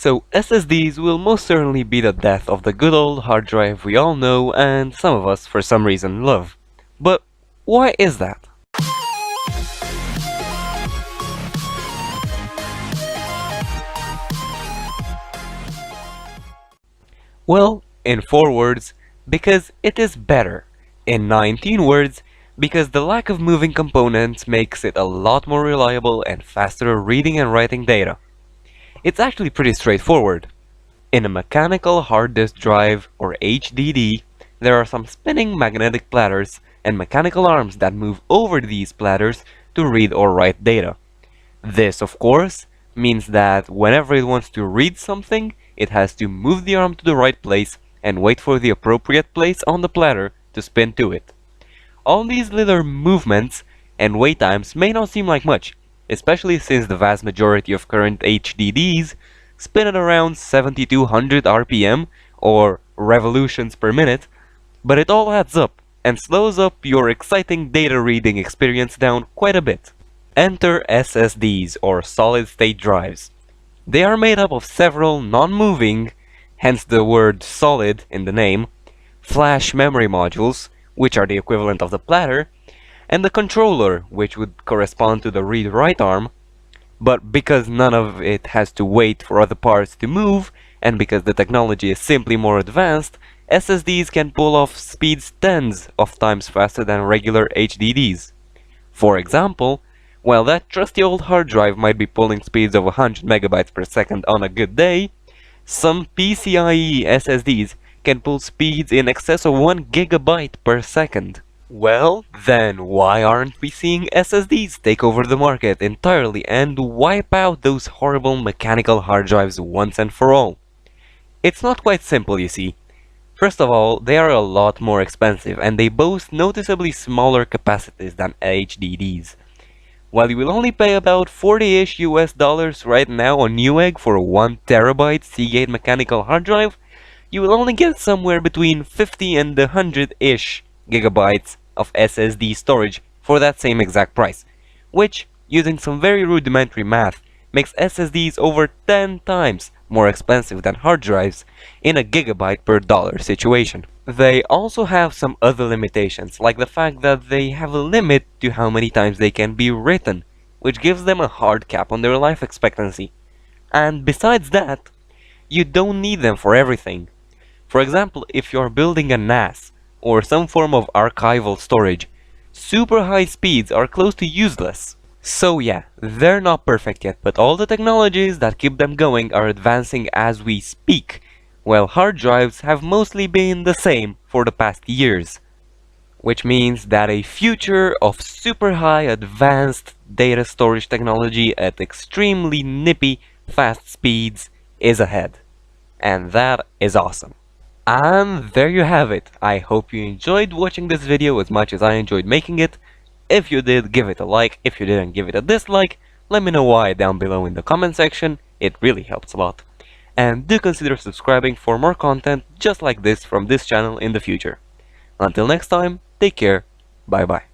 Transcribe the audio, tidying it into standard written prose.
So SSDs will most certainly be the death of the good old hard drive we all know and some of us for some reason love. But why is that? Well, in 4 words, because it is better. In 19 words, because the lack of moving components makes it a lot more reliable and faster at reading and writing data. It's actually pretty straightforward. In a mechanical hard disk drive, or HDD, there are some spinning magnetic platters and mechanical arms that move over these platters to read or write data. This, of course, means that whenever it wants to read something, it has to move the arm to the right place and wait for the appropriate place on the platter to spin to it. All these little movements and wait times may not seem like much, especially since the vast majority of current HDDs spin at around 7200 RPM or revolutions per minute, but it all adds up and slows up your exciting data reading experience down quite a bit. Enter SSDs or solid-state drives. They are made up of several non-moving, hence the word solid in the name, flash memory modules, which are the equivalent of the platter, and the controller, which would correspond to the read-write arm. But because none of it has to wait for other parts to move, and because the technology is simply more advanced, SSDs can pull off speeds tens of times faster than regular HDDs. For example, while that trusty old hard drive might be pulling speeds of 100 megabytes per second on a good day, some PCIe SSDs can pull speeds in excess of 1 gigabyte per second. Well, then why aren't we seeing SSDs take over the market entirely and wipe out those horrible mechanical hard drives once and for all? It's not quite simple, you see. First of all, they are a lot more expensive and they boast noticeably smaller capacities than HDDs. While you will only pay about 40-ish US dollars right now on Newegg for a 1 terabyte Seagate mechanical hard drive, you will only get somewhere between 50 and 100-ish gigabytes of SSD storage for that same exact price, which, using some very rudimentary math, makes SSDs over 10 times more expensive than hard drives in a gigabyte per dollar situation. They also have some other limitations, like the fact that they have a limit to how many times they can be written, which gives them a hard cap on their life expectancy. And besides that, you don't need them for everything. For example, if you're building a NAS, or some form of archival storage, super high speeds are close to useless. So yeah, they're not perfect yet, but all the technologies that keep them going are advancing as we speak, while hard drives have mostly been the same for the past years. Which means that a future of super high advanced data storage technology at extremely nippy fast speeds is ahead. And that is awesome. And there you have it. I hope you enjoyed watching this video as much as I enjoyed making it. If you did, give it a like. If you didn't, give it a dislike. Let me know why down below in the comment section. It really helps a lot. And do consider subscribing for more content just like this from this channel in the future. Until next time, take care. Bye bye.